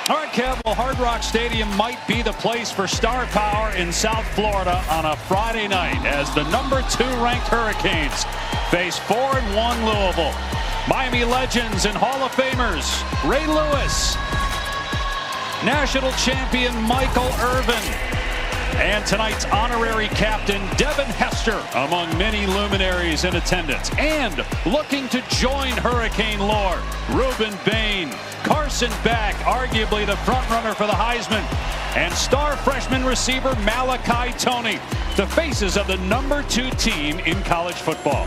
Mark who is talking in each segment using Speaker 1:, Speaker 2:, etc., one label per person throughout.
Speaker 1: All right, Kev, well, Hard Rock Stadium might be the place for star power in South Florida on a Friday night as the #2 ranked Hurricanes face 4-1 Louisville. Miami legends and Hall of Famers Ray Lewis, national champion Michael Irvin, and tonight's honorary captain Devin Hester among many luminaries in attendance. And looking to join Hurricane lore, Ruben Bain, Carson Beck, arguably the frontrunner for the Heisman, and star freshman receiver Malachi Toney, the faces of the #2 team in college football.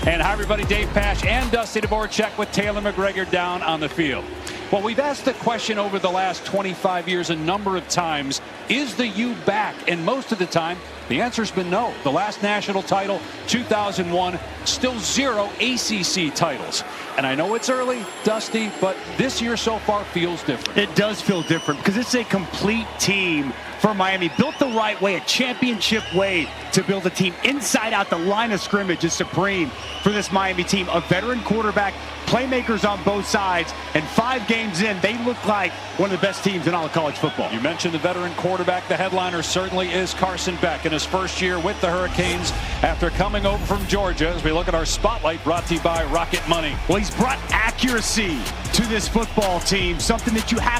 Speaker 1: And hi everybody, Dave Pasch and Dusty Dvorak with Taylor McGregor down on the field. Well, we've asked the question over the last 25 years a number of times, is the U back? And most of the time, the answer's been no. The last national title, 2001, still 0 ACC titles. And I know it's early, Dusty, but this year so far feels different.
Speaker 2: It does feel different because it's a complete team for Miami. Built the right way, a championship way to build a team. Inside out, the line of scrimmage is supreme for this Miami team. A veteran quarterback, playmakers on both sides, and 5 games in, they look like one of the best teams in all of college football.
Speaker 1: You mentioned the veteran quarterback. The headliner certainly is Carson Beck in his first year with the Hurricanes after coming over from Georgia, as we look at our spotlight brought to you by Rocket Money.
Speaker 2: Well, he's brought accuracy to this football team, something that you have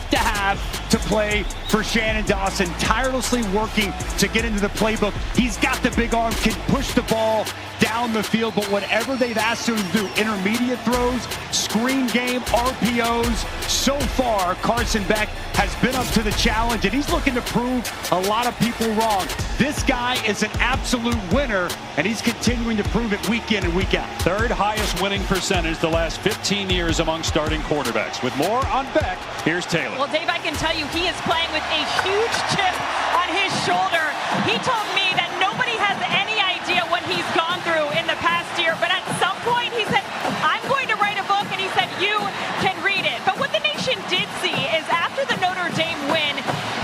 Speaker 2: to play for Shannon Dawson, tirelessly working to get into the playbook. He's got the big arm, can push the ball down the field, but whatever they've asked him to do, intermediate throws, screen game, RPOs, so far Carson Beck has been up to the challenge, and he's looking to prove a lot of people wrong. This guy is an absolute winner, and he's continuing to prove it week in and week out.
Speaker 1: Third highest winning percentage the last 15 years among starting quarterbacks. With more on Beck, here's Taylor.
Speaker 3: Well, Dave, I can tell you he is playing with a huge chip on his shoulder. He told me that nobody has any idea what he's gone through in the past year, but at some point he said, I'm going to write a book, and he said, you can read it. But what the nation did see is after the Notre Dame win,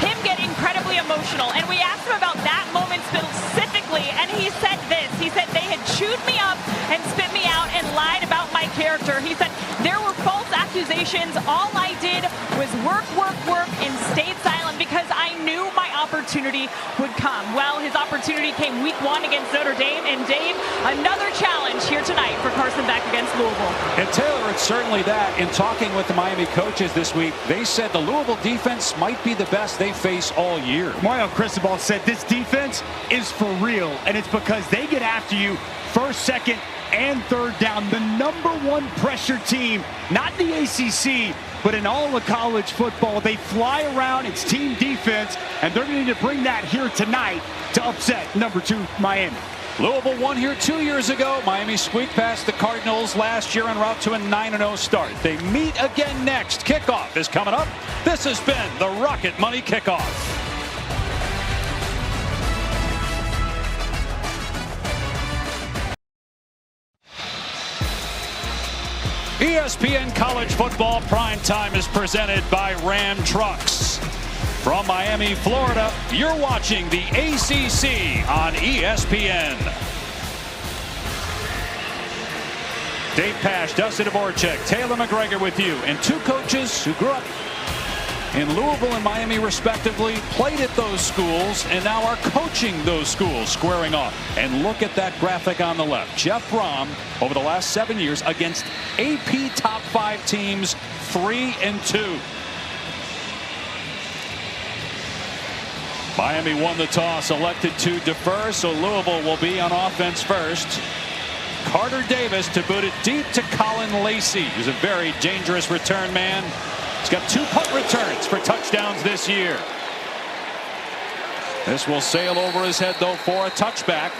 Speaker 3: him get incredibly emotional, and we asked him about that moment specifically, and he said this. He said, they had chewed me up and spit me out and lied about my character. He said, there were false accusations. All I did was work, and stayed silent because I knew my opportunity would come. Well, his opportunity came week 1 against Notre Dame, and Dave, another challenge here tonight for Carson Beck against Louisville.
Speaker 1: And Taylor, it's certainly that. In talking with the Miami coaches this week, they said the Louisville defense might be the best they face all year.
Speaker 2: Mario Cristobal said this defense is for real, and it's because they get after you first, second, and third down. The #1 pressure team, not in the ACC, but in all of college football. They fly around. It's team defense, and they're going to need to bring that here tonight to upset #2 Miami.
Speaker 1: Louisville won here 2 years ago. Miami squeaked past the Cardinals last year en route to a 9-0 start. They meet again next. Kickoff is coming up. This has been the Rocket Money Kickoff. ESPN College Football Primetime is presented by Ram Trucks. From Miami, Florida, you're watching the ACC on ESPN. Dave Pasch, Dusty Dvorak, Taylor McGregor with you, and 2 coaches who grew up in Louisville and Miami respectively, played at those schools, and now are coaching those schools, squaring off. And look at that graphic on the left. Jeff Brom, over the last 7 years, against AP top 5 teams, 3-2. Miami won the toss, elected to defer, so Louisville will be on offense first. Carter Davis to boot it deep to Colin Lacey, who's a very dangerous return man. He's got 2 punt returns for touchdowns this year. This will sail over his head, though, for a touchback.